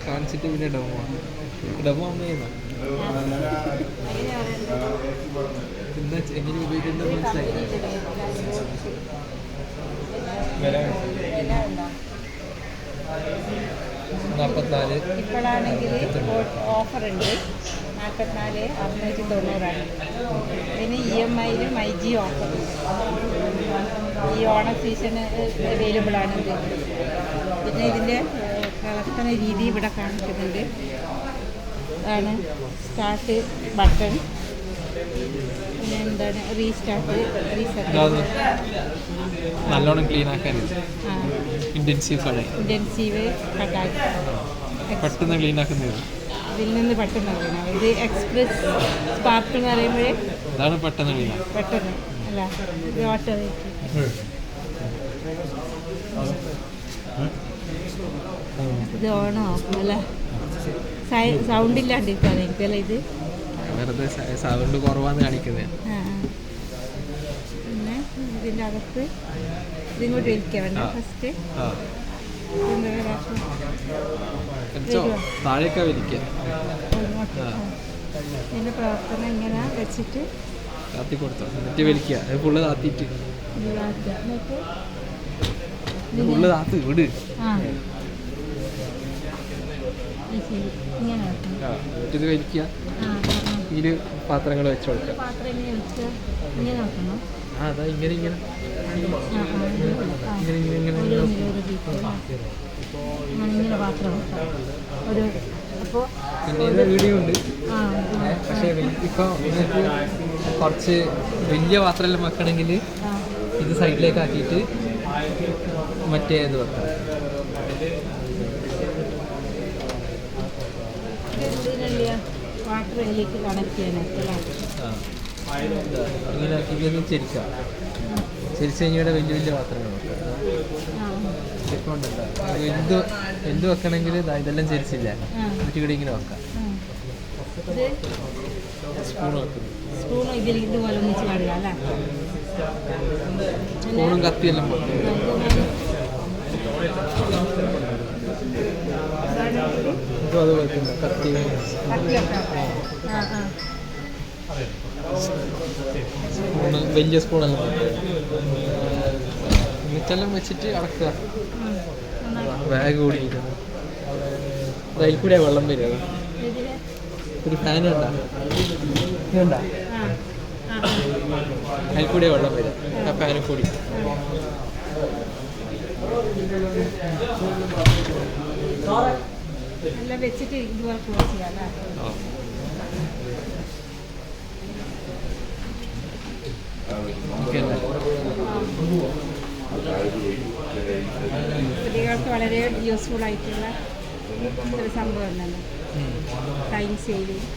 കാണിച്ചിട്ട് പിന്നെ ഡെമോ അമ്മ ചെയ്യുന്ന എന്താ എങ്ങനെ ഉപയോഗിക്കുന്നത് മനസ്സിലായി. ഇപ്പോഴാണെങ്കിൽ ഓഫർ ഉണ്ട് 44 690 പിന്നെ EMI മൈജി ഓഫർ ഉണ്ട്. ഈ ഓണം സീസൺ അവൈലബിൾ ആണ് ഇത്. പിന്നെ ഇതിൻ്റെ പ്രവർത്തന രീതി ഇവിടെ കാണിക്കുന്നുണ്ട്. ആണ് സ്റ്റാർട്ട് ബട്ടൺ, പിന്നെ എന്താണ് റീസ്റ്റാർട്ട്, നല്ലോണം ക്ലീൻ ആക്കാൻ ഇൻറ്റൻസീവ് കട്ടാക്കി പെട്ടെന്ന് ക്ലീൻ ആക്കുന്നത്. ഇതിൽ നിന്ന് പെട്ടെന്ന് അറിയണം. ഇത് എക്സ്പ്രസ് സ്പാർക്ക് എന്ന് പറയുമ്പോഴേ അതാണ് പെട്ടെന്ന് ക്ലീൻ പെട്ടെന്ന് അല്ല. ഇത് ഓട്ടോമാറ്റിക്. ഇത് ഓണോ ഓഫ് അല്ല, സൗണ്ട് ഇല്ലാണ്ടിരിക്കാതിരിക്കുമല്ലേ ഇത്. വെറുതെ സൗണ്ട് കുറവാന്ന് കാണിക്കുന്നത്. പിന്നെ ഇതിൻ്റെ അകത്ത് ഇതിങ്ങോട്ട് വലിക്കുക വേണ്ട. ഫസ്റ്റ് താഴേക്കാ വലിക്കുക. ഇതിൻ്റെ പ്രവർത്തനം ഇങ്ങനെ വെച്ചിട്ട് താത്തി കൊടുത്തോ, എന്നിട്ട് വലിക്കുക. അത് ഫുള്ള് താത്തിയിട്ട് ഫുള്ള് താത്ത് വിട്. ഇത് വലിക്കുക. ഇതിൽ പാത്രങ്ങൾ വെച്ച് കൊടുക്കുക. അതാ ഇങ്ങനെ ഇങ്ങനെ പിന്നെ വീഡിയോ ഉണ്ട്. പക്ഷേ ഇപ്പോൾ നിങ്ങൾക്ക് കുറച്ച് വലിയ പാത്രമെല്ലാം വെക്കണമെങ്കിൽ ഇത് സൈഡിലേക്ക് ആക്കിയിട്ട് മറ്റേ ഇത് വെക്കാം. വാട്ടറിലേക്ക് കണക്ട് ചെയ്യാനായിട്ട് ഇങ്ങനെ ആക്കി ചെരിക്കാം. ചെരിച്ച് കഴിഞ്ഞാൽ വലിയ വലിയ പാത്രങ്ങൾ വെക്കാം. എന്ത് വെക്കണമെങ്കിൽ ഇതെല്ലാം ചെരിച്ചില്ല, എന്നിട്ട് ഇവിടെ ഇങ്ങനെ വെക്കാം. സ്പൂൺ വെക്കുന്നു. സ്പൂണും കത്തിയെല്ലാം വെക്കും. ഇതും അത് വെക്കുന്നു. കത്തി സ്പൂണ് വലിയ സ്പൂണെല്ലാം മിച്ചെല്ലാം വെച്ചിട്ട് അടക്കുക. ബാഗ് കൂടിയിരിക്കുന്നു. അതിൽ കൂടെ വെള്ളം വരിക. ഒരു ഫാൻ ഉണ്ടാ ഇതുണ്ടാ, അതിൽ കൂടെ വെള്ളം വരിക. ആ ഫാനിൽ കൂടി വെച്ചിട്ട് ഇതുപോലെ ക്ലോസ് ചെയ്യാം. കുട്ടികൾക്ക് വളരെ യൂസ്ഫുൾ ആയിട്ടുള്ള ഒരു സംഭവം തന്നെ. Time saving.